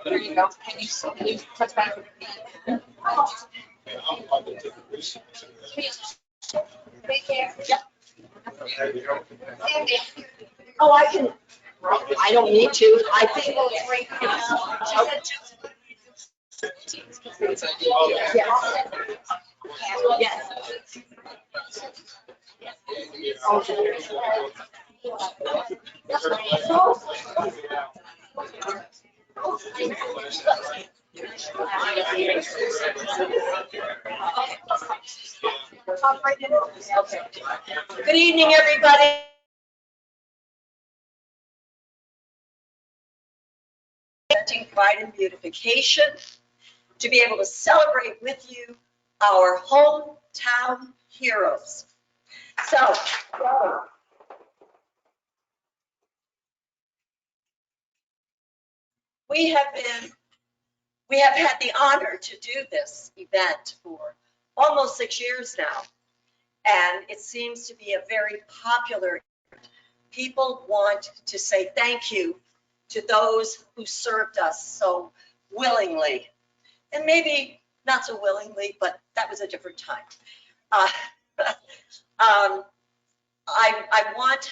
There you go. Can you touch back? Yep. Oh, I can, I don't need to. I think. Yes. Good evening, everybody. Pride and Beautification, to be able to celebrate with you our hometown heroes. So, we have had the honor to do this event for almost 6 years now, and it seems to be a very popular. People want to say thank you to those who served us so willingly, and maybe not so willingly, but that was a different time. I want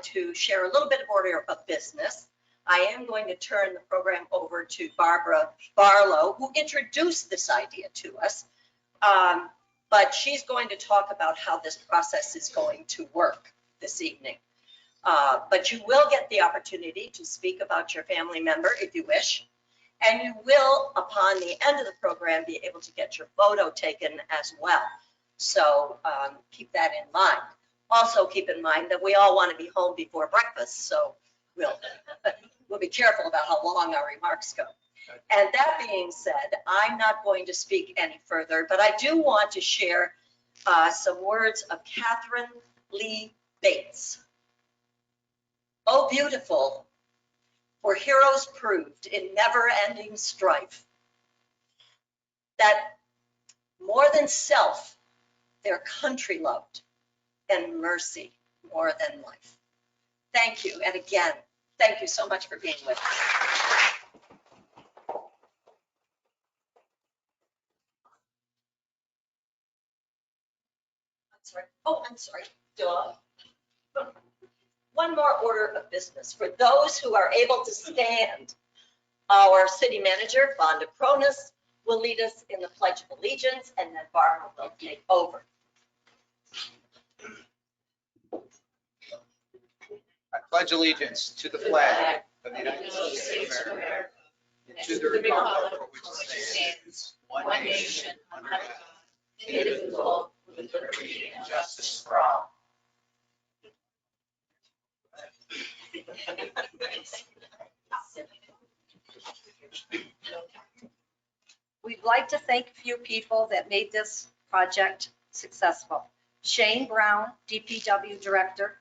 to share a little bit of order of business. I am going to turn the program over to Barbara Barlow, who introduced this idea to us. But she's going to talk about how this process is going to work this evening. But you will get the opportunity to speak about your family member if you wish. And you will, upon the end of the program, be able to get your photo taken as well. So keep that in mind. Also keep in mind that we all want to be home before breakfast, so we'll be careful about how long our remarks go. And that being said, I'm not going to speak any further, but I do want to share some words of Catherine Lee Bates. Oh, beautiful, for heroes proved in never-ending strife, that more than self, their country loved, and mercy more than life. Thank you. And again, thank you so much for being with us. I'm sorry. Oh, I'm sorry. Duh. One more order of business. For those who are able to stand, our city manager, Vonda Cronus, will lead us in the Pledge of Allegiance, and then Barbara will take over. I pledge allegiance to the flag of the United States of America and to the republic for which it stands, one nation, under God, indivisible, with liberty and justice for all. We'd like to thank a few people that made this project successful. Shane Brown, DPW Director,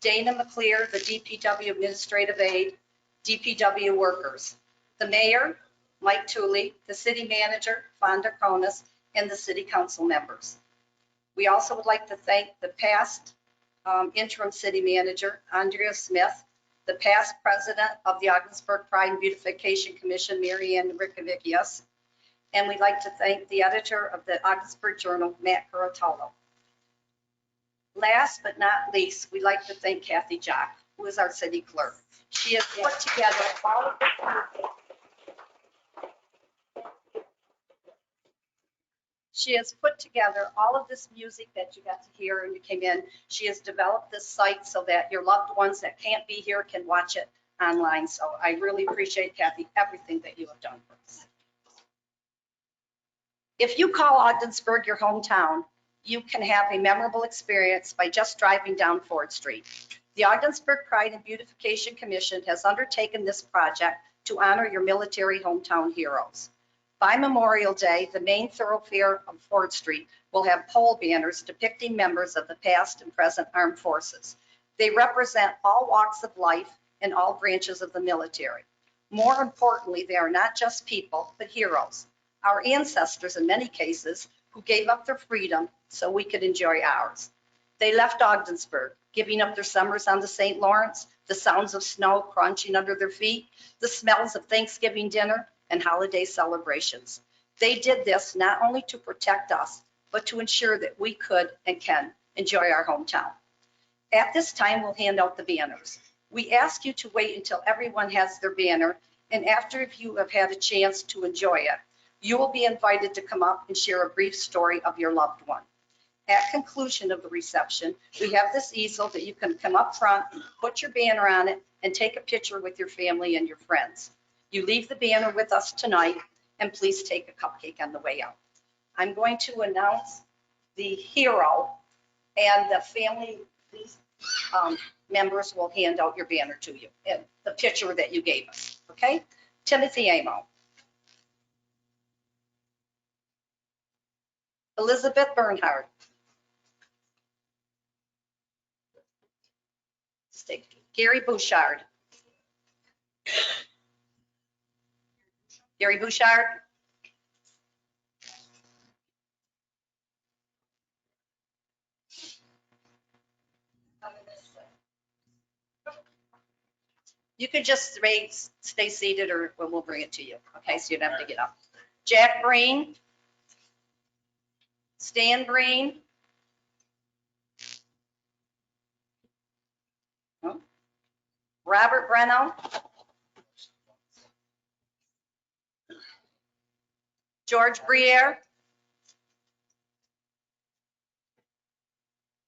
Dana McClear, the DPW Administrative Aide, DPW workers, the mayor, Mike Tooley, the city manager, Vonda Cronus, and the city council members. We also would like to thank the past interim city manager, Andrea Smith, the past president of the Ogdensburg Pride and Beautification Commission, Mary Ann Rickovicius, and we'd like to thank the editor of the Ogdensburg Journal, Matt Curatolo. Last but not least, we'd like to thank Kathy Jock, who is our city clerk. She has put together all of this music that you got to hear when you came in. She has developed this site so that your loved ones that can't be here can watch it online. So I really appreciate, Kathy, everything that you have done for us. If you call Ogdensburg your hometown, you can have a memorable experience by just driving down Ford Street. The Ogdensburg Pride and Beautification Commission has undertaken this project to honor your military hometown heroes. By Memorial Day, the main thoroughfare of Ford Street will have pole banners depicting members of the past and present armed forces. They represent all walks of life and all branches of the military. More importantly, they are not just people, but heroes, our ancestors in many cases, who gave up their freedom so we could enjoy ours. They left Ogdensburg, giving up their summers on the St. Lawrence, the sounds of snow crunching under their feet, the smells of Thanksgiving dinner and holiday celebrations. They did this not only to protect us, but to ensure that we could and can enjoy our hometown. At this time, we'll hand out the banners. We ask you to wait until everyone has their banner, and after you have had a chance to enjoy it, you will be invited to come up and share a brief story of your loved one. At conclusion of the reception, we have this easel that you can come up front, put your banner on it, and take a picture with your family and your friends. You leave the banner with us tonight, and please take a cupcake on the way out. I'm going to announce the hero, and the family members will hand out your banner to you, and the picture that you gave us, okay? Timothy Amo. Elizabeth Bernhard. Gary Bouchard. Gary Bouchard. You could just stay seated, or we'll bring it to you. Okay, so you don't have to get up. Jack Breen. Stan Breen. Robert Breno. George Briere.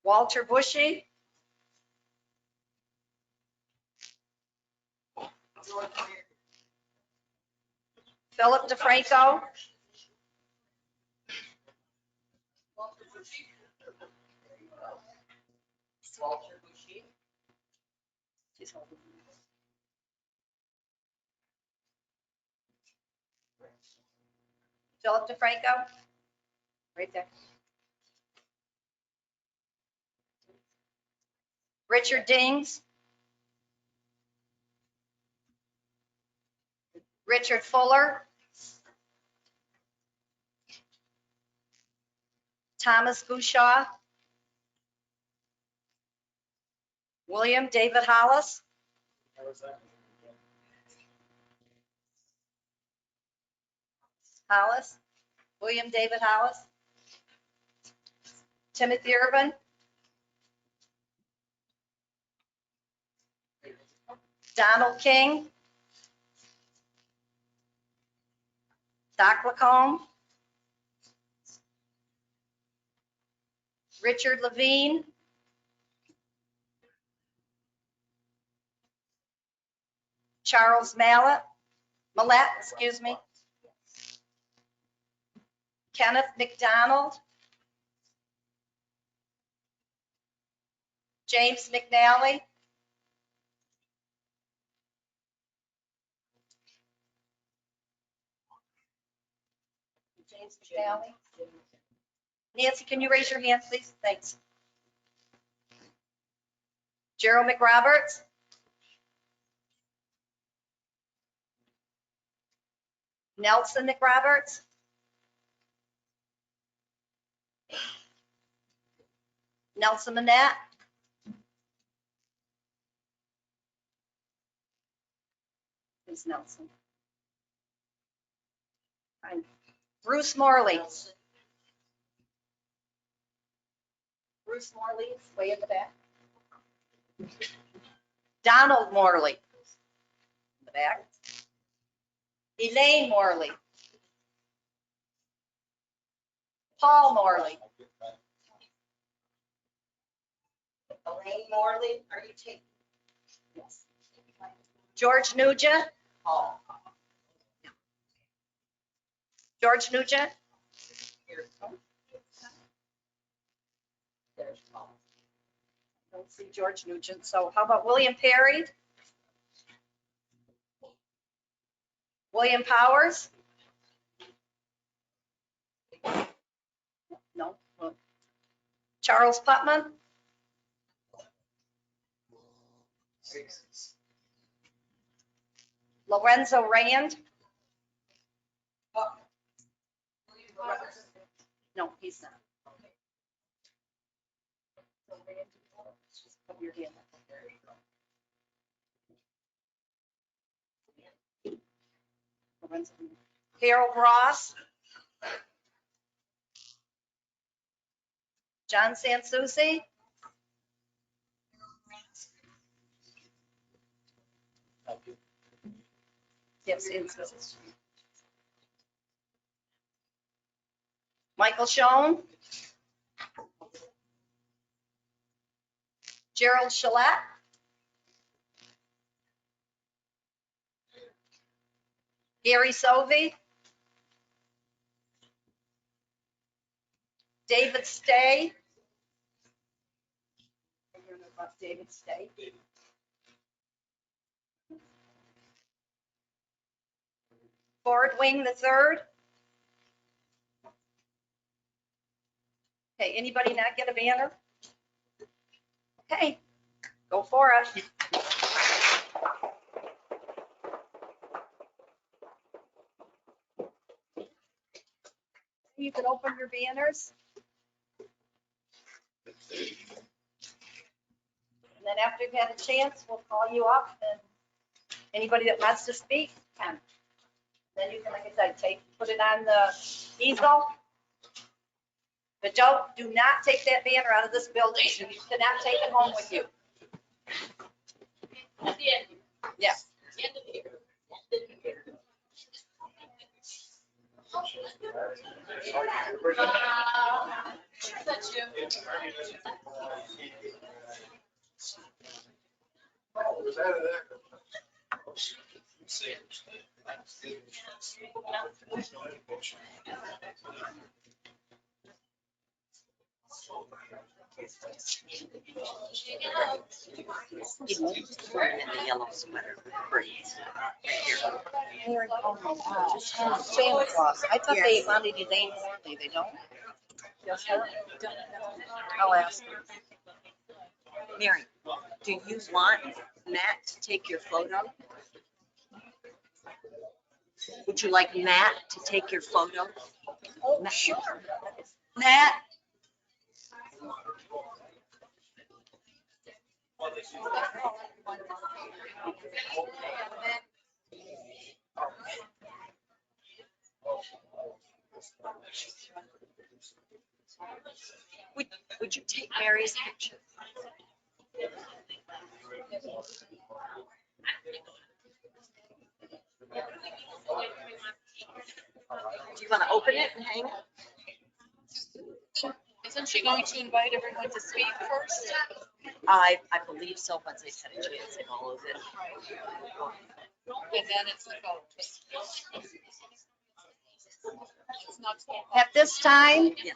Walter Bushy. Philip DeFranco. Philip DeFranco. Right there. Richard Dings. Richard Fuller. Thomas Bouchaw. William David Hollis. Hollis. William David Hollis. Timothy Irvin. Donald King. Doc Lacombe. Richard Levine. Charles Mallett, excuse me. Kenneth McDonald. James McNally. James McNally. Nancy, can you raise your hand, please? Thanks. Gerald McRoberts. Nelson McRoberts. Nelson Manette. Who's Nelson? Fine. Bruce Morley. Bruce Morley is way in the back. Donald Morley. In the back. Elaine Morley. Paul Morley. Elaine Morley, are you taking? Yes. George Nugent. George Nugent. There's Paul. Don't see George Nugent. So how about William Perry? William Powers? No. Charles Putman? Lorenzo Rand? No, he's not. of your hand. Harold Ross. John Sansucci. Yes, Sansucci. Michael Schoen. Gerald Shalat. Gary Sovey. David Stay. David Stay. Ford Wing the third. Okay, anybody not get a banner? Okay, go for it. You can open your banners. And then after you've had a chance, we'll call you up and anybody that wants to speak can. Then you can, like I said, put it on the easel. But do not take that banner out of this building. You cannot take it home with you. At the end. Yeah. End of the year. That's you. In the yellow sweater with braids. Santa Claus. I thought they wanted you name only. They don't? Yes, sir. I'll ask. Mary, do you want Matt to take your photo? Would you like Matt to take your photo? Oh, sure. Matt? Would you take Mary's picture? Do you want to open it and hang it? Isn't she going to invite everyone to speak first? I believe so. Once I had a chance in all of it. And then it's the vote. It's not. At this time, Yes.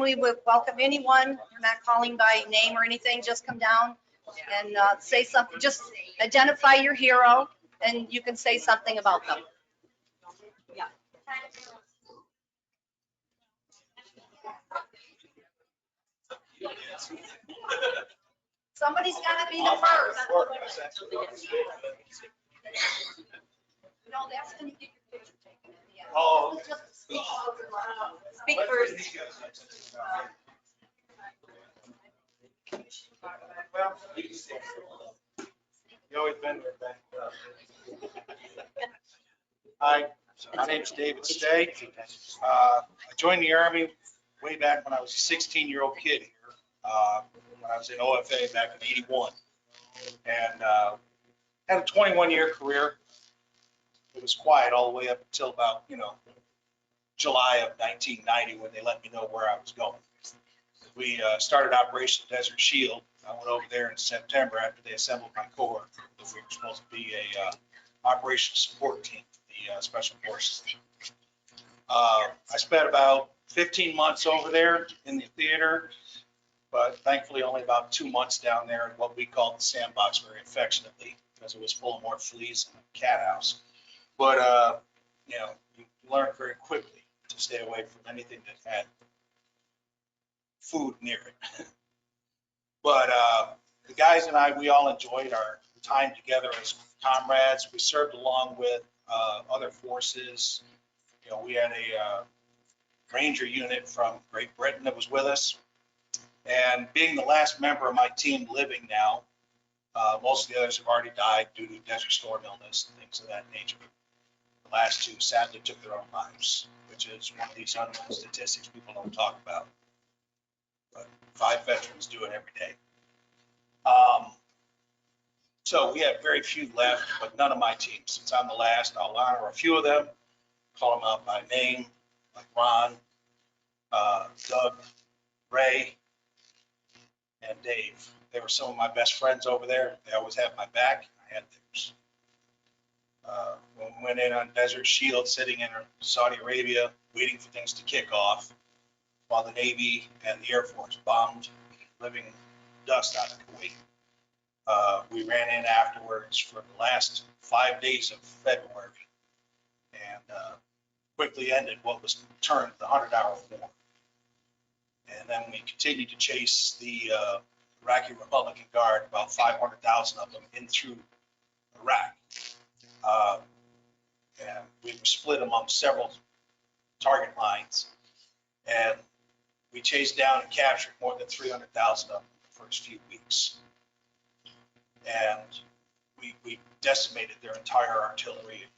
we would welcome anyone. We're not calling by name or anything. Just come down and say something. Just identify your hero and you can say something about them. Yeah. Somebody's got to be the first. No, that's when you get your picture taken at the end. Oh. Just speak first. Well, you always been there. Hi, my name's David Stay. I joined the Army way back when I was a 16-year-old kid here, when I was in OFA back in '81. And had a 21-year career. It was quiet all the way up until about, July of 1990 when they let me know where I was going. We started Operation Desert Shield. I went over there in September after they assembled my corps. We were supposed to be a operations support team, the Special Forces. I spent about 15 months over there in the theater, but thankfully only about 2 months down there in what we called the sandbox very affectionately, because it was full of more fleas than a cat house. But, you learn very quickly to stay away from anything that had food near it. But the guys and I, we all enjoyed our time together as comrades. We served along with other forces. We had a Ranger unit from Great Britain that was with us. And being the last member of my team living now, most of the others have already died due to Desert Storm illness and things of that nature. The last two sadly took their own lives, which is one of these unknown statistics people don't talk about. But 5 veterans do it every day. So we have very few left, but none of my teams. Since I'm the last, I'll honor a few of them, call them out by name, like Ron, Doug, Ray, and Dave. They were some of my best friends over there. They always had my back. I had theirs. When we went in on Desert Shield, sitting in Saudi Arabia, waiting for things to kick off, while the Navy and the Air Force bombed living dust out of Kuwait. We ran in afterwards for the last 5 days of February and quickly ended what was termed the 100-hour war. And then we continued to chase the Iraqi Republican Guard, about 500,000 of them, in through Iraq. And we were split among several target lines. And we chased down and captured more than 300,000 of them in the first few weeks. And we decimated their entire artillery and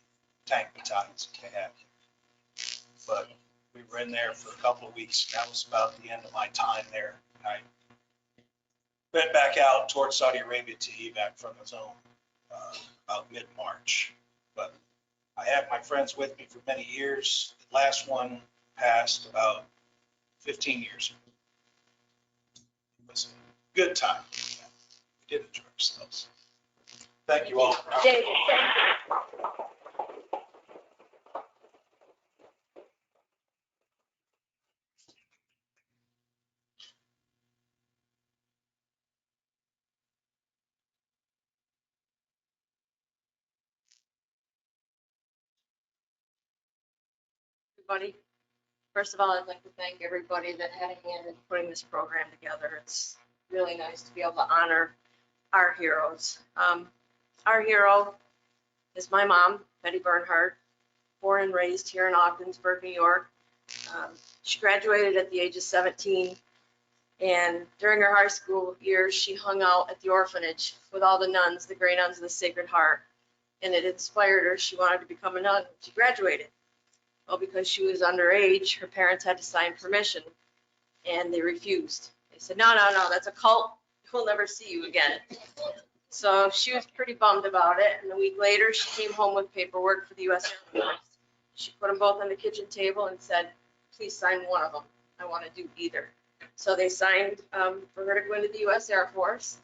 tank battalions that they had. But we were in there for a couple of weeks. That was about the end of my time there. And I went back out towards Saudi Arabia to evac from the zone about mid-March. But I had my friends with me for many years. The last one passed about 15 years ago. It was a good time. We did enjoy ourselves. Thank you all. David, thank you. Everybody. First of all, I'd like to thank everybody that had a hand in putting this program together. It's really nice to be able to honor our heroes. Our hero is my mom, Betty Bernhardt, born and raised here in Ogdensburg, New York. She graduated at the age of 17, and during her high school years, she hung out at the orphanage with all the nuns, the Grey Nuns of the Sacred Heart, and it inspired her. She wanted to become a nun. She graduated. Well, because she was underage, her parents had to sign permission, and they refused. They said, no, that's a cult. We'll never see you again. So she was pretty bummed about it, and a week later, she came home with paperwork for the U.S. Air Force. She put them both on the kitchen table and said, please sign one of them. I want to do either. So they signed for her to go into the U.S. Air Force,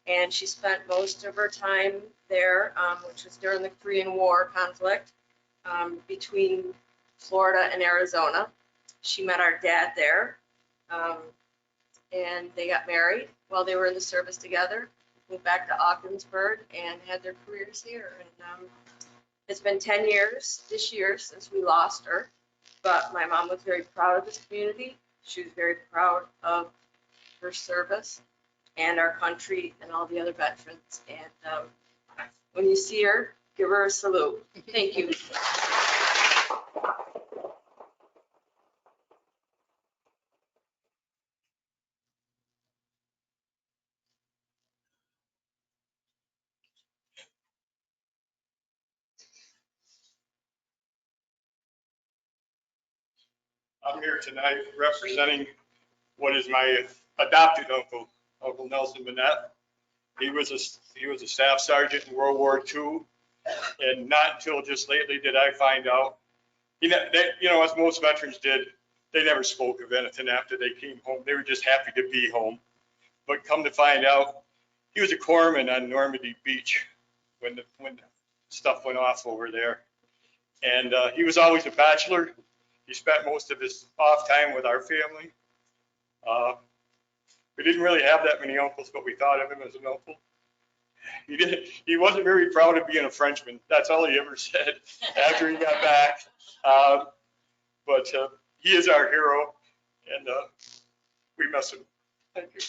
and she spent most of her time there, which was during the Korean War conflict between Florida and Arizona. She met our dad there, and they got married while they were in the service together, moved back to Ogdensburg, and had their careers here. And it's been 10 years this year since we lost her, but my mom was very proud of this community. She was very proud of her service and our country and all the other veterans. And when you see her, give her a salute. Thank you. I'm here tonight representing what is my adopted uncle, Uncle Nelson Manette. He was a staff sergeant in World War II, and not until just lately did I find out. As most veterans did, they never spoke of anything after they came home. They were just happy to be home. But come to find out, he was a corpsman on Normandy Beach when the stuff went off over there. And he was always a bachelor. He spent most of his off time with our family. We didn't really have that many uncles, but we thought of him as an uncle. He wasn't very proud of being a Frenchman. That's all he ever said after he got back. But he is our hero, and we miss him. Thank you.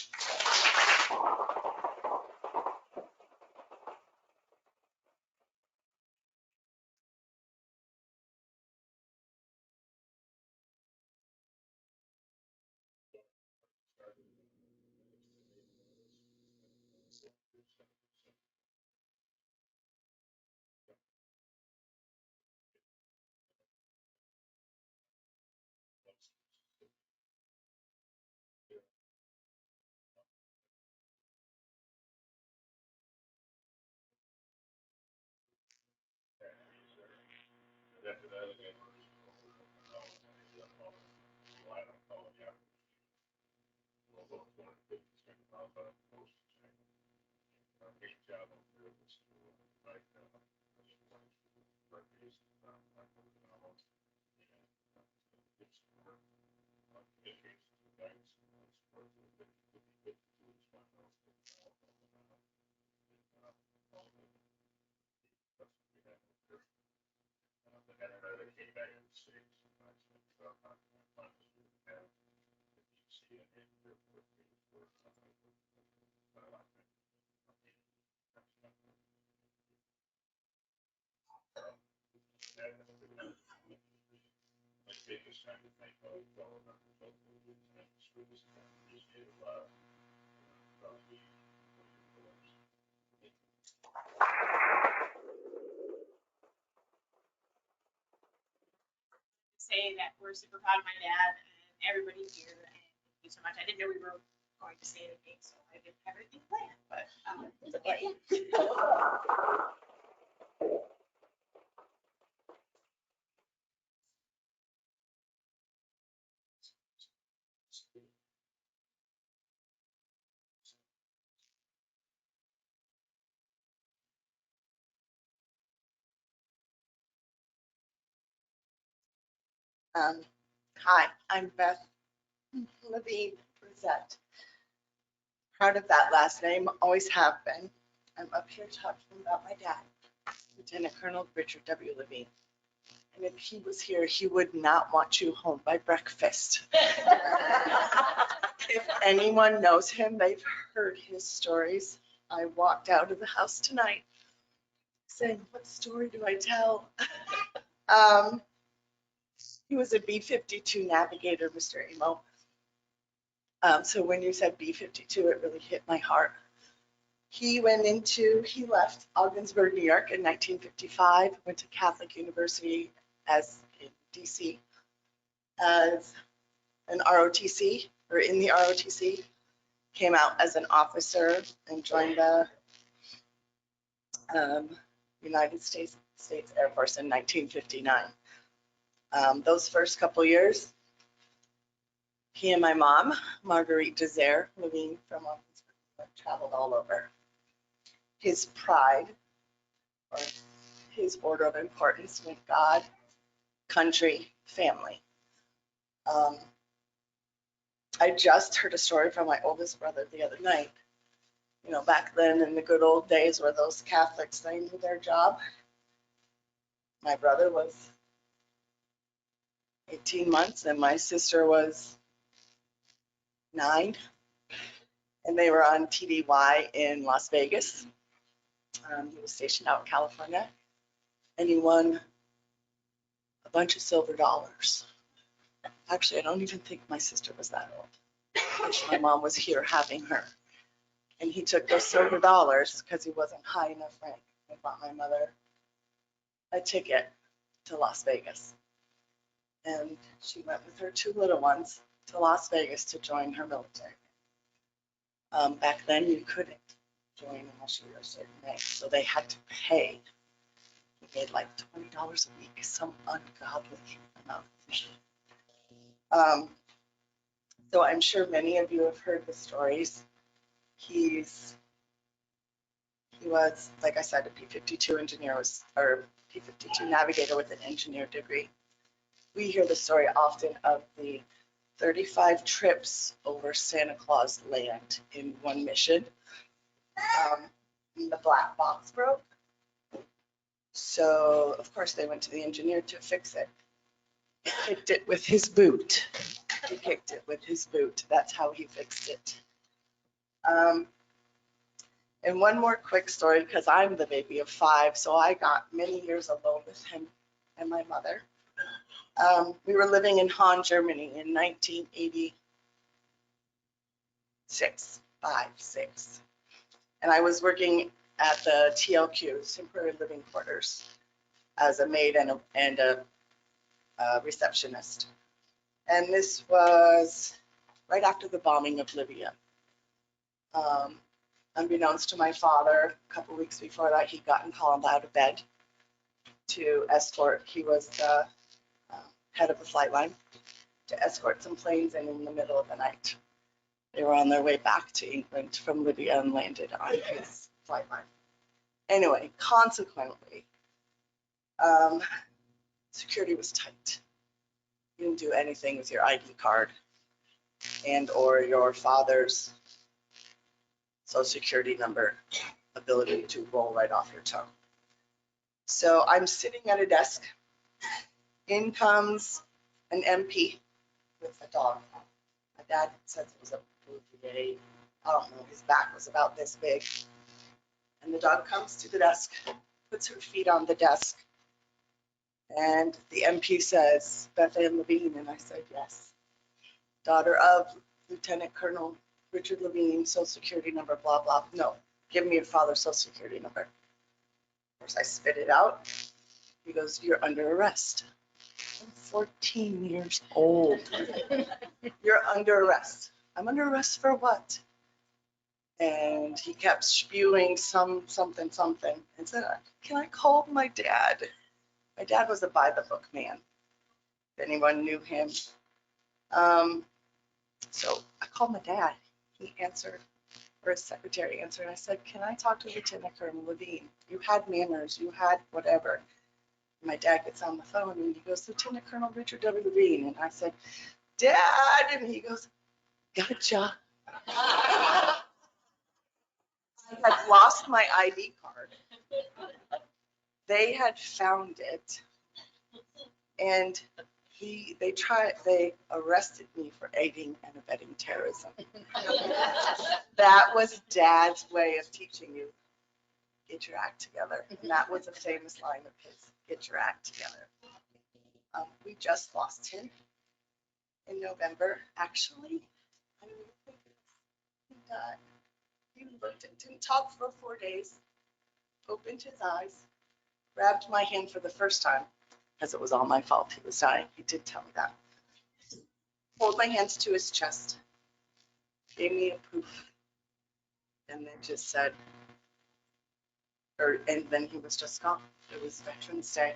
Say that we're super proud of my dad and everybody here, and thank you so much. I didn't know we were going to say anything, so I didn't have anything planned, but it's okay. Hi, I'm Beth Levine Brissette. Proud of that last name, always have been. I'm up here talking about my dad, Lieutenant Colonel Richard W. Levine. And if he was here, he would not want you home by breakfast. If anyone knows him, they've heard his stories. I walked out of the house tonight saying, what story do I tell? He was a B-52 navigator, Mr. Amo. So when you said B-52, it really hit my heart. He left Ogdensburg, New York in 1955, went to Catholic University in DC as an ROTC, or in the ROTC, came out as an officer and joined the United States Air Force in 1959. Those first couple years, he and my mom, Marguerite Desire, Levine from Ogdensburg, traveled all over. His pride, or his order of importance, went God, country, family. I just heard a story from my oldest brother the other night. You know, back then in the good old days where those Catholics, they knew their job. My brother was 18 months and my sister was 9. And they were on TDY in Las Vegas. He was stationed out in California. And he won a bunch of silver dollars. Actually, I don't even think my sister was that old. My mom was here having her. And he took those silver dollars because he wasn't high enough rank and bought my mother a ticket to Las Vegas. And she went with her 2 little ones to Las Vegas to join her military. Back then you couldn't join unless you were a certain age, so they had to pay. He made like $20 a week, some ungodly amount of money. So I'm sure many of you have heard the stories. He was, like I said, a P-52 engineer, or P-52 navigator with an engineer degree. We hear the story often of the 35 trips over Santa Claus land in one mission. The black box broke. So, of course, they went to the engineer to fix it. He kicked it with his boot. He kicked it with his boot. That's how he fixed it. And one more quick story, because I'm the baby of 5, so I got many years alone with him and my mother. We were living in Hahn, Germany in 1986, 6. And I was working at the TLQ, Temporary Living Quarters, as a maid and a receptionist. And this was right after the bombing of Libya. Unbeknownst to my father, a couple weeks before that, he'd gotten called out of bed to escort. He was the head of the flight line to escort some planes in the middle of the night. They were on their way back to England from Libya and landed on his flight line. Anyway, consequently, security was tight. You didn't do anything with your ID card and or your father's social security number ability to roll right off your tongue. So I'm sitting at a desk. In comes an MP with a dog, a dad says it was a Bouvier. I don't know, his back was about this big. And the dog comes to the desk, puts her feet on the desk. And the MP says, Beth Ann Levine, and I said, yes. Daughter of Lieutenant Colonel Richard Levine, social security number, blah, blah. No, give me your father's social security number. Of course, I spit it out. He goes, you're under arrest. I'm 14 years old. You're under arrest. I'm under arrest for what? And he kept spewing something, and said, can I call my dad? My dad was a by the book man, if anyone knew him. So I called my dad. He answered, or his secretary answered, and I said, can I talk to Lieutenant Colonel Levine? You had manners, you had whatever. My dad gets on the phone and he goes, Lieutenant Colonel Richard W. Levine. And I said, Dad, and he goes, gotcha. I had lost my ID card. They had found it. And they arrested me for aiding and abetting terrorism. That was Dad's way of teaching you, get your act together. And that was a famous line of his, get your act together. We just lost him in November, actually. I don't even think he died. He didn't talk for 4 days, opened his eyes, grabbed my hand for the first time, because it was all my fault he was dying. He did tell me that. Pulled my hands to his chest, gave me a poof, and then just said, and then he was just gone. It was Veterans Day,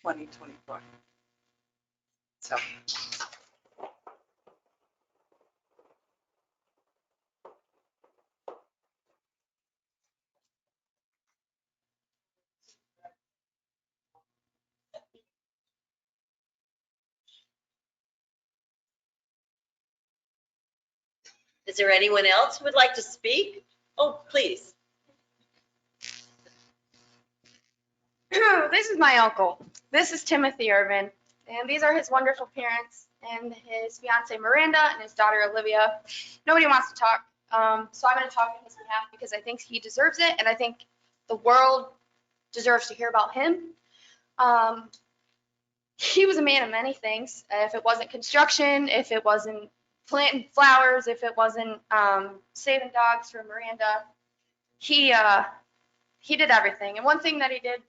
2024. So. Is there anyone else who would like to speak? Oh, please. This is my uncle. This is Timothy Irvin, and these are his wonderful parents and his fiance Miranda and his daughter Olivia. Nobody wants to talk, so I'm going to talk on his behalf because I think he deserves it, and I think the world deserves to hear about him. He was a man of many things. If it wasn't construction, if it wasn't planting flowers, if it wasn't saving dogs for Miranda, he did everything. And one thing that he did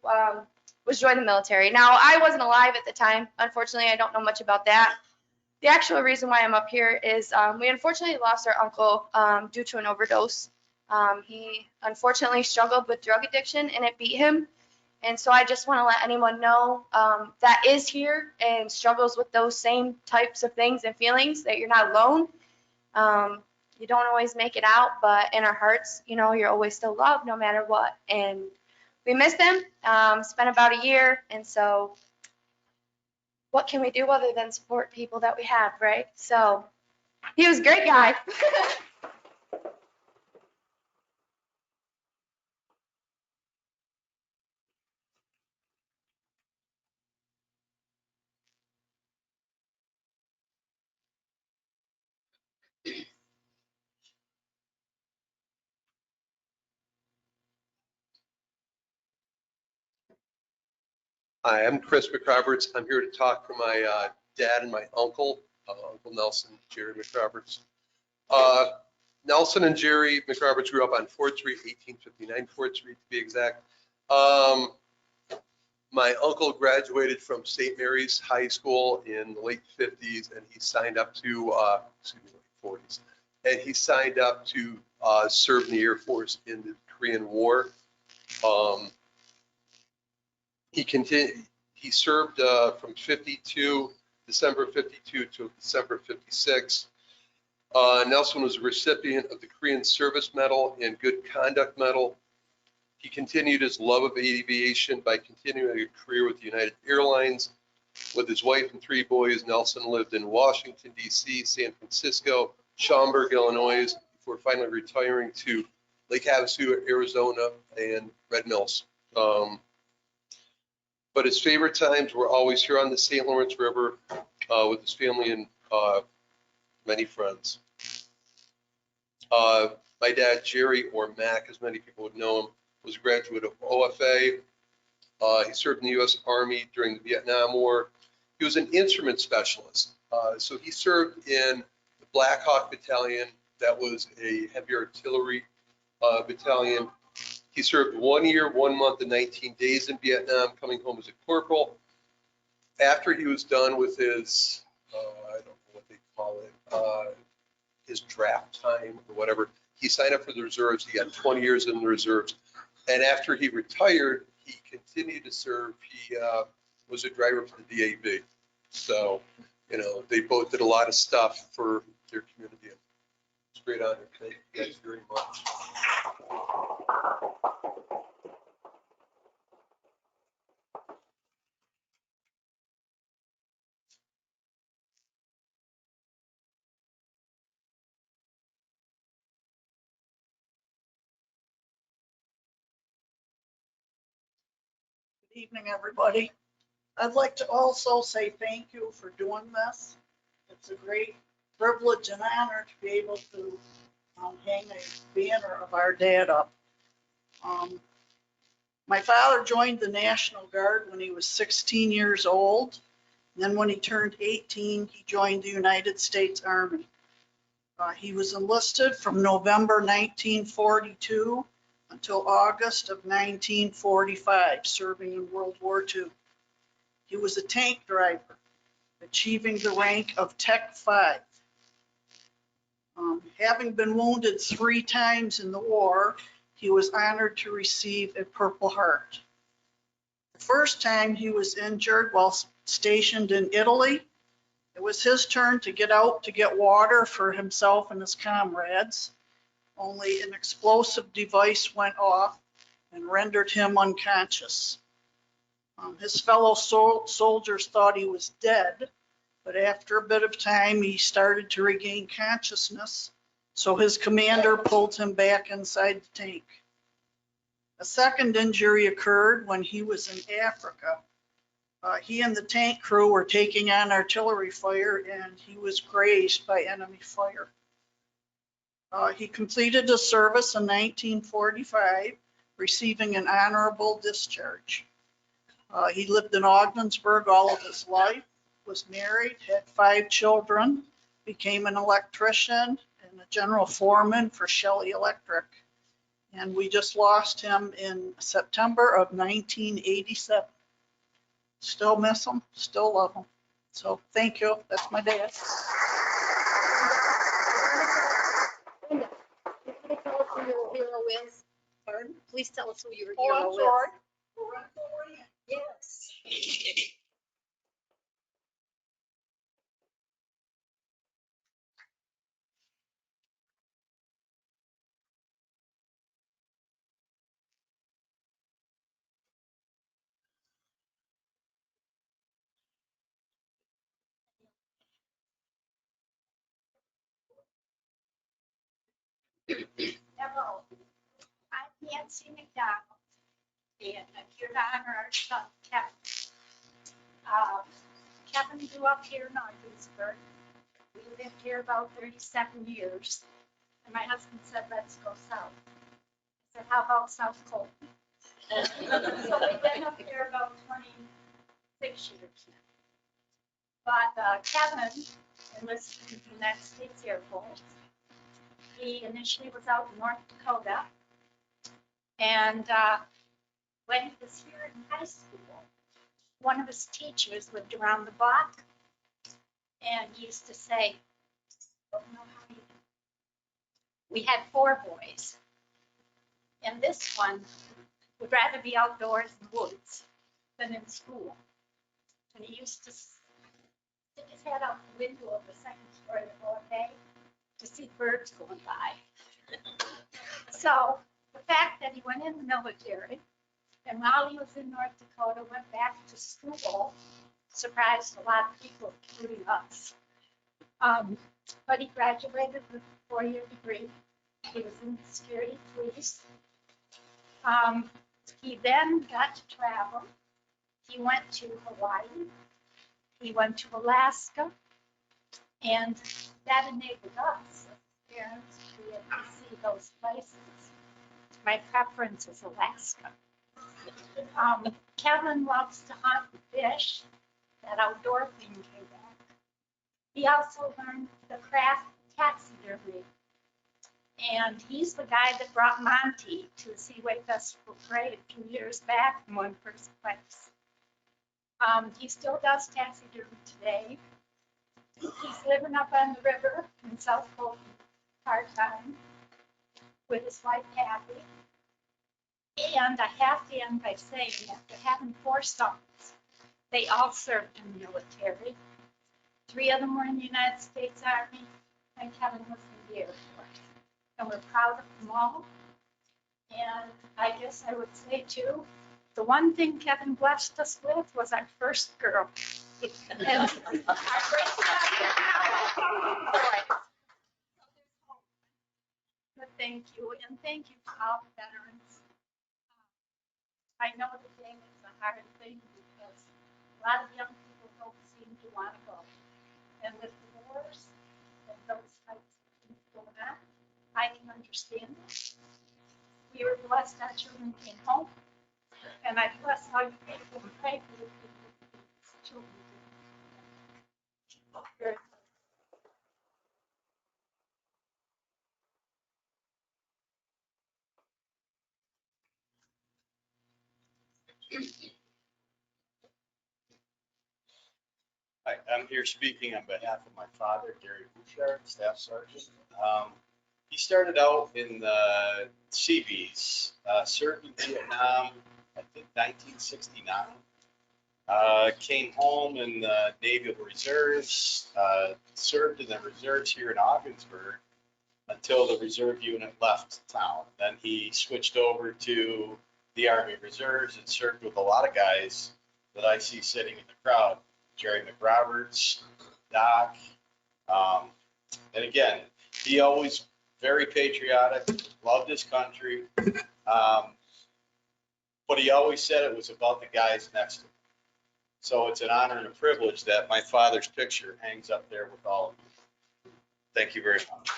was join the military. Now, I wasn't alive at the time. Unfortunately, I don't know much about that. The actual reason why I'm up here is we unfortunately lost our uncle due to an overdose. He unfortunately struggled with drug addiction and it beat him. And so I just want to let anyone know that is here and struggles with those same types of things and feelings, that you're not alone. You don't always make it out, but in our hearts, you know, you're always still loved no matter what. And we missed him, spent about a year. And so what can we do other than support people that we have, right? So he was a great guy. Hi, I'm Chris McRoberts. I'm here to talk for my dad and my uncle, Uncle Nelson, Jerry McRoberts. Nelson and Jerry McRoberts grew up on Ford Street, 1859 Ford Street to be exact. My uncle graduated from St. Mary's High School in the late 50s, and he signed up to, late 40s, and he signed up to serve in the Air Force in the Korean War. He served from December 52 to December 56. Nelson was a recipient of the Korean Service Medal and Good Conduct Medal. He continued his love of aviation by continuing a career with United Airlines. With his wife and 3 boys, Nelson lived in Washington, D.C., San Francisco, Schaumburg, Illinois, before finally retiring to Lake Havasu, Arizona, and Red Mills. But his favorite times were always here on the St. Lawrence River with his family in many friends. My dad, Jerry, or Mac, as many people would know him, was a graduate of OFA. He served in the U.S. Army during the Vietnam War. He was an instrument specialist. So he served in the Black Hawk Battalion. That was a heavy artillery battalion. He served 1 year, 1 month, and 19 days in Vietnam, coming home as a corporal. After he was done with his, I don't know what they call it, his draft time or whatever, he signed up for the reserves. He got 20 years in the reserves. And after he retired, he continued to serve. He was a driver for the DAV. So, you know, they both did a lot of stuff for their community. It's a great honor. Thank you guys very much. Good evening, everybody. I'd like to also say thank you for doing this. It's a great privilege and honor to be able to hang a banner of our dad up. My father joined the National Guard when he was 16 years old. And then when he turned 18, he joined the United States Army. He was enlisted from November 1942 until August of 1945, serving in World War II. He was a tank driver, achieving the rank of Tech 5. Having been wounded 3 times in the war, he was honored to receive a Purple Heart. The first time he was injured while stationed in Italy, it was his turn to get out to get water for himself and his comrades. Only an explosive device went off and rendered him unconscious. His fellow soldiers thought he was dead, but after a bit of time, he started to regain consciousness, so his commander pulled him back inside the tank. A second injury occurred when he was in Africa. He and the tank crew were taking on artillery fire, and he was grazed by enemy fire. He completed his service in 1945, receiving an honorable discharge. He lived in Ogdensburg all of his life, was married, had 5 children, became an electrician and a general foreman for Shelley Electric. And we just lost him in September of 1987. Still miss him, still love him. So thank you. That's my dad. Pardon? Please tell us who your Oh, I'm hero sorry. is. Yes. Hello, I'm Nancy McDonald, and I'm here to honor our son Kevin. Kevin grew up here in Ogdensburg. We lived here about 37 years, and my husband said, let's go south. I said, how about South Colton? So we've been up here about 26 years now. But Kevin enlisted in the United States Air Force. He initially was out in North Dakota. And when he was here in high school, one of his teachers lived around the block. And he used to say, don't know how you do. We had 4 boys. And this one would rather be outdoors in the woods than in school. And he used to stick his head out the window of the second story of OFA to see birds going by. So the fact that he went in the military and while he was in North Dakota, went back to school, surprised a lot of people, including us. But he graduated with a 4-year degree. He was in the security police. He then got to travel. He went to Hawaii. He went to Alaska. And that enabled us, as parents, to be able to see those places. My preference is Alaska. Kevin loves to hunt and fish. That outdoor thing came back. He also learned the craft of taxidermy. And he's the guy that brought Monty to the Seaway Festival Parade a few years back and won first place. He still does taxidermy today. He's living up on the river in South Colton part-time with his wife Kathy. And I have to end by saying, after having 4 sons, they all served in the military. 3 of them were in the United States Army, and Kevin was in the Air Force. And we're proud of them all. And I guess I would say too, the one thing Kevin blessed us with was our first girl. And our great But thank you, and thank you to all the veterans. I know the thing is a hard thing because a lot of young people don't seem to want to go. And with the wars and those types of things going on, I can understand it. We were blessed our children came home. And I bless all you people and pray for the people whose children did. Hi, I'm here speaking on behalf of my father, Gary Bouchard, Staff Sergeant. He started out in the Seabees, served in Vietnam, I think 1969. Came home in the Naval Reserves, served in the reserves here in Ogdensburg until the reserve unit left town. Then he switched over to the Army Reserves and served with a lot of guys that I see sitting in the crowd. Jerry McRoberts, Doc. And again, he always very patriotic, loved his country. But he always said it was about the guys next to him. So it's an honor and a privilege that my father's picture hangs up there with all of you. Thank you very much.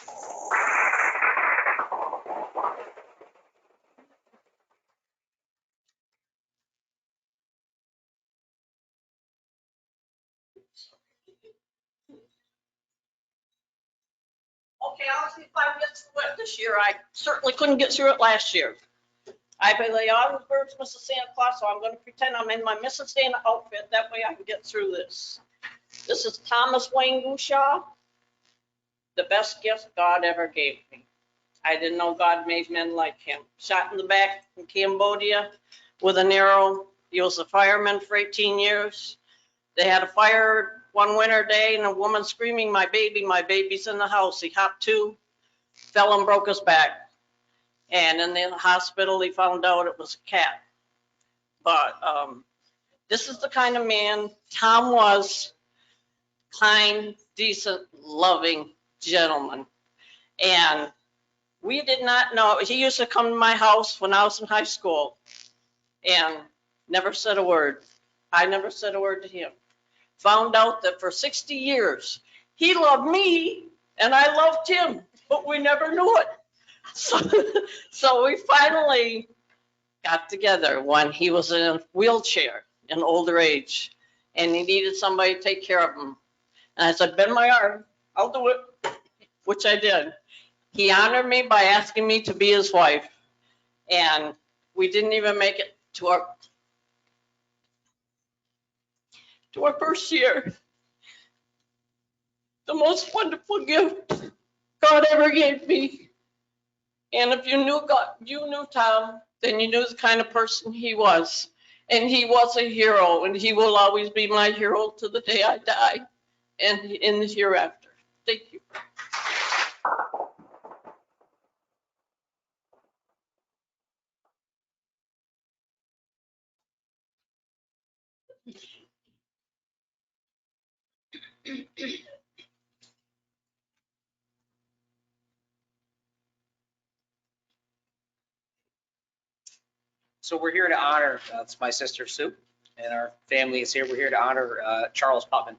Okay, I'll see if I can get through it this year. I certainly couldn't get through it last year. I play Ogdensburg's Mrs. Santa Claus, so I'm going to pretend I'm in my Mrs. Santa outfit. That way I can get through this. This is Thomas Wayne Gushaw, the best gift God ever gave me. I didn't know God made men like him. Shot in the back in Cambodia with an arrow. He was a fireman for 18 years. They had a fire one winter day and a woman screaming, my baby's in the house. He hopped to, fell and broke his back. And in the hospital, he found out it was a cat. But this is the kind of man Tom was, kind, decent, loving gentleman. And we did not know, he used to come to my house when I was in high school and never said a word. I never said a word to him. Found out that for 60 years, he loved me and I loved him, but we never knew it. So we finally got together when he was in a wheelchair in older age and he needed somebody to take care of him. And I said, bend my arm, I'll do it, which I did. He honored me by asking me to be his wife. And we didn't even make it to our first year. The most wonderful gift God ever gave me. And if you knew God, you knew Tom, then you knew the kind of person he was. And he was a hero, and he will always be my hero to the day I die and in the hereafter. Thank you. So we're here to honor, it's my sister Sue, and our family is here. We're here to honor Charles Putman.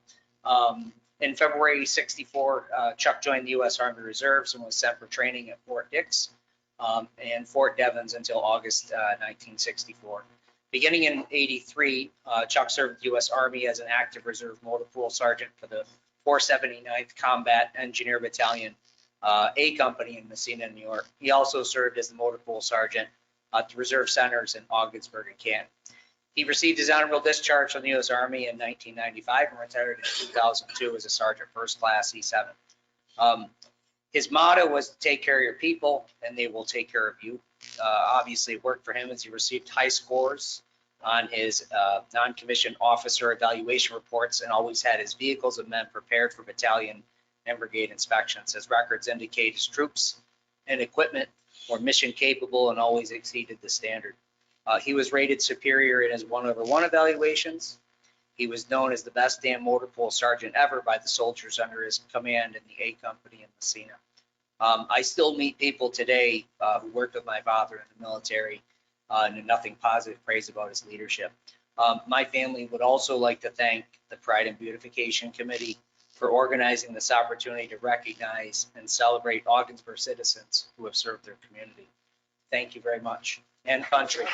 In February 64, Chuck joined the U.S. Army Reserves and was sent for training at Fort Dix and Fort Devens until August 1964. Beginning in 83, Chuck served the U.S. Army as an active reserve motor pool sergeant for the 479th Combat Engineer Battalion, A Company in Messina, New York. He also served as the motor pool sergeant at the reserve centers in Augsburg and Canton. He received his honorable discharge from the U.S. Army in 1995 and retired in 2002 as a Sergeant First Class E7. His motto was to take care of your people and they will take care of you. Obviously, it worked for him as he received high scores on his non-commissioned officer evaluation reports and always had his vehicles and men prepared for battalion and brigade inspections. His records indicate his troops and equipment were mission capable and always exceeded the standard. He was rated superior in his 1/1 evaluations. He was known as the best damn motor pool sergeant ever by the soldiers under his command in the A Company in Messina. I still meet people today who worked with my father in the military and nothing positive praise about his leadership. My family would also like to thank the Pride and Beautification Committee for organizing this opportunity to recognize and celebrate Augsburg citizens who have served their community. Thank you very much. And country.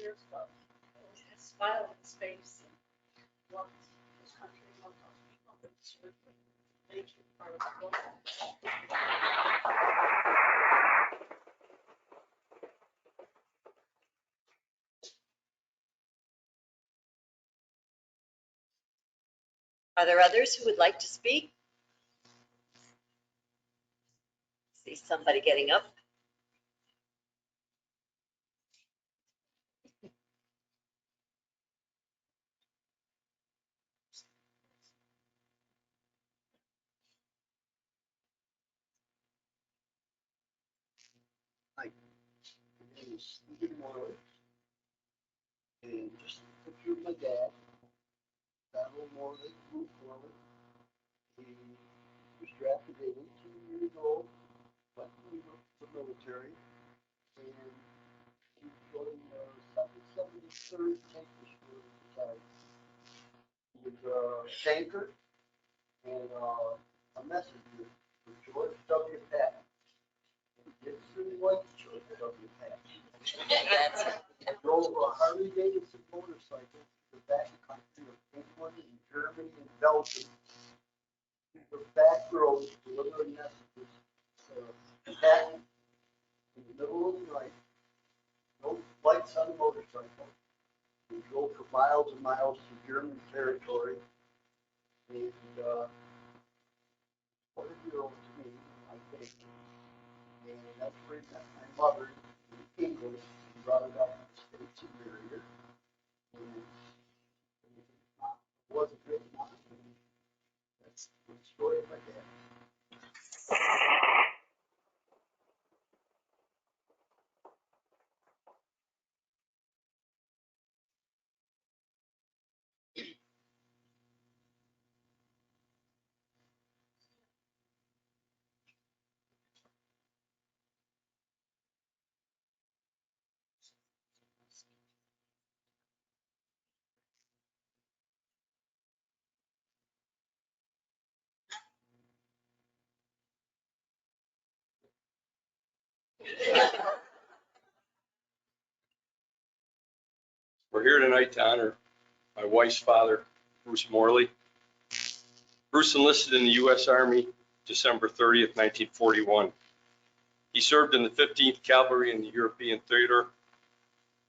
Years ago, a smile on his face and loved his country, loved those people that served him. Thank you for Are there others who would like to speak? See somebody getting up. Stephen Morley. And just a picture of my dad, Donald Morley, Luke Morley. He was drafted at 18 years old, went to the military, and he joined the 73rd Tank Destroyer Battalion. He was a tanker and a messenger for George W. Patton. He didn't really like George W. Patton. He drove a Harley Davidson motorcycle to the back country of England and Germany and Belgium. The back roads delivering messages to Patton in the middle of the night. No lights on the motorcycle. He drove for miles and miles through German territory. And what a hero to me, I think. And that's where he met my mother in England. She brought it up in the States of Barrier. And it was a great mom. That's the story of my dad. We're here tonight to honor my wife's father, Bruce Morley. Bruce enlisted in the U.S. Army December 30th, 1941. He served in the 15th Cavalry in the European Theater.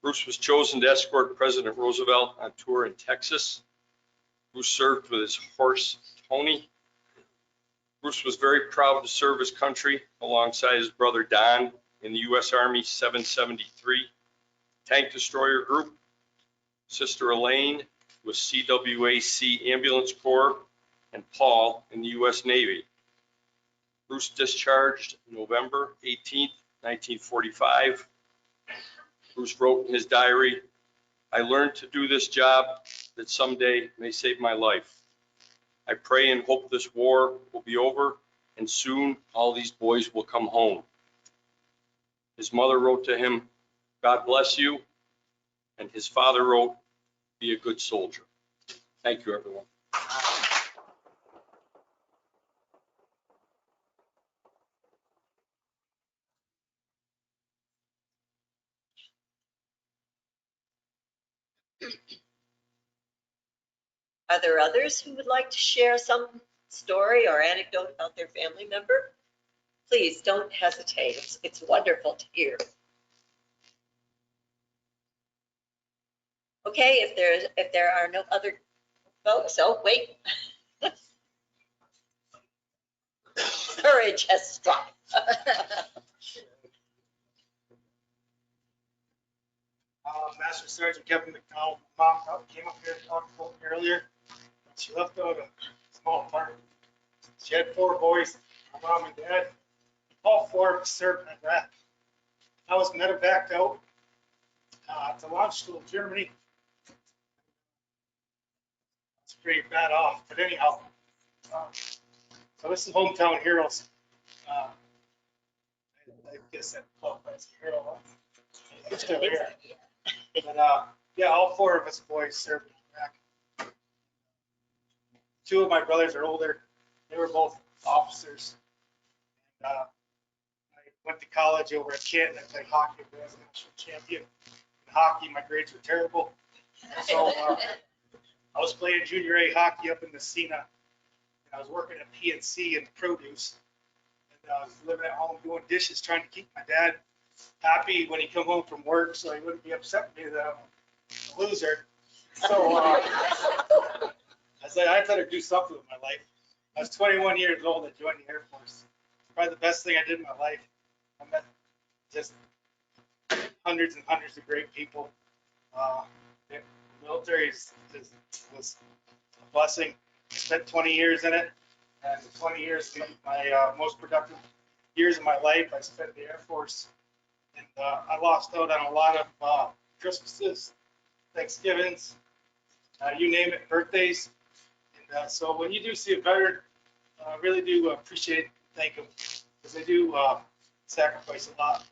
Bruce was chosen to escort President Roosevelt on tour in Texas. Bruce served with his horse, Tony. Bruce was very proud to serve his country alongside his brother Don in the U.S. Army 773 Tank Destroyer Group. Sister Elaine with CWAC Ambulance Corps, and Paul in the U.S. Navy. Bruce discharged November 18th, 1945. Bruce wrote in his diary, "I learned to do this job that someday may save my life. I pray and hope this war will be over and soon all these boys will come home. His mother wrote to him, God bless you. And his father wrote, be a good soldier. Thank you, everyone. Are there others who would like to share some story or anecdote about their family member? Please don't hesitate. It's wonderful to hear. Okay, if there are no other folks, oh, wait. Courage has struck. Master Sergeant Kevin McDonald, mom came up here and talked about me earlier. She left out a small apartment. She had 4 boys, my mom and dad. All 4 of us served in Iraq. I was medevaced out to launch school in Germany. It's pretty bad off, but anyhow. So this is Hometown Heroes. I guess that qualifies a hero. I'm still here. But yeah, all 4 of us boys served in Iraq. 2 of my brothers are older. They were both officers. And, I went to college over at Canton. I played hockey. I was a national champion. In hockey, my grades were terrible. So I was playing junior A hockey up in Messina. And I was working at PNC and produce. And I was living at home doing dishes, trying to keep my dad happy when he come home from work so he wouldn't be upset with me that I'm a loser. So I said, I better do something with my life. I was 21 years old and joined the Air Force. Probably the best thing I did in my life. I met just hundreds and hundreds of great people. The military was a blessing. I spent 20 years in it, and 20 years, my most productive years of my life, I spent in the Air Force. And I lost out on a lot of Christmases, Thanksgivings, you name it, birthdays. And so when you do see a veteran, I really do appreciate and thank them because they do sacrifice a lot.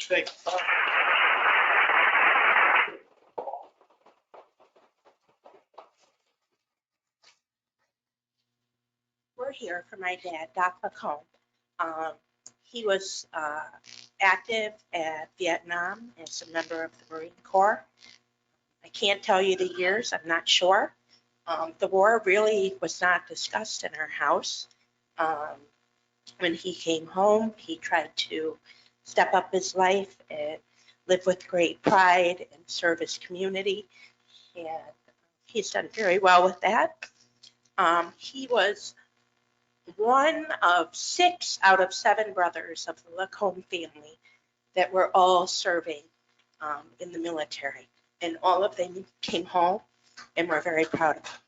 Thank you. We're here for my dad, Doc McComb. He was active at Vietnam as a member of the Marine Corps. I can't tell you the years, I'm not sure. The war really was not discussed in our house. When he came home, he tried to step up his life and live with great pride and serve his community. And he's done very well with that. He was one of 6 out of 7 brothers of the Lacombe family that were all serving in the military. And all of them came home and we're very proud of them.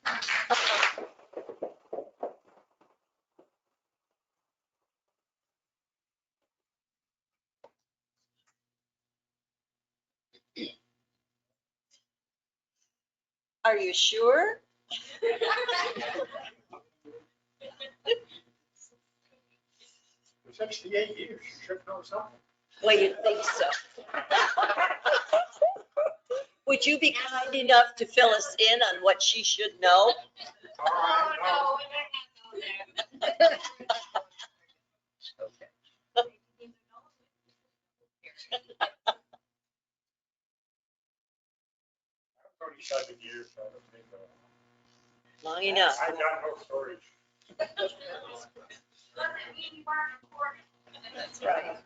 Are you sure? 68 years, you should know something. Well, you'd think so. Would you be kind enough to fill us in on what she should know? Oh, Years. Long enough. I got no storage. That's right.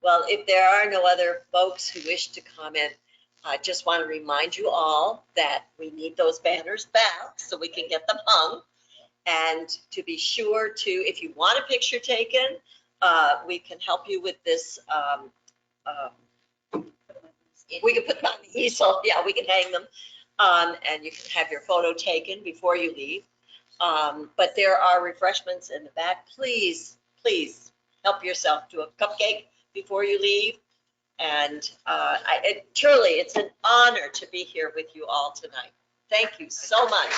Well, if there are no other folks who wish to comment, I just want to remind you all that we need those banners back so we can get them hung. And to be sure to, if you want a picture taken, we can help you with this. We can put them on the easel. Yeah, we can hang them. And you can have your photo taken before you leave. But there are refreshments in the back. Please, please help yourself to a cupcake before you leave. And truly, it's an honor to be here with you all tonight. Thank you so much.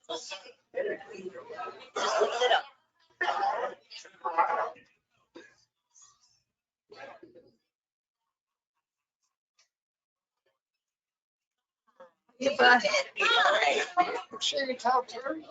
Just lift it up. I'm sure you can tell Terry.